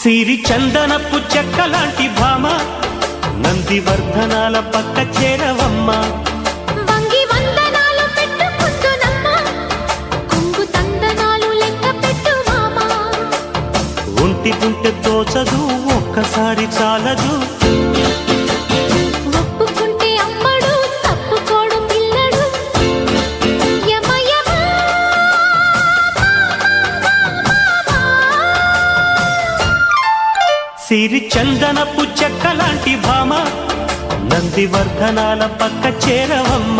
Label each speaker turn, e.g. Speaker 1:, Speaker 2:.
Speaker 1: సిరి చందనపు చెక్కలాంటి భామ నందివర్ధనాల పక్క చేరవమ్మ.
Speaker 2: వంగి వందనాలు పెట్టుకుంటున్నమ్మ, కొంగు తందనాలు లెక్క పెట్టు మామ.
Speaker 1: ఒంటి గుంటె తోచదు ఒక్కసారి చాలదు,
Speaker 2: ఒప్పుకుంటే అమ్మడు తప్పుకోడు పిల్లడు. యమ యమ
Speaker 1: సిరి చందనపు చెక్కలాంటి భామ నందివర్ధనాల పక్క చేరవమ్మ.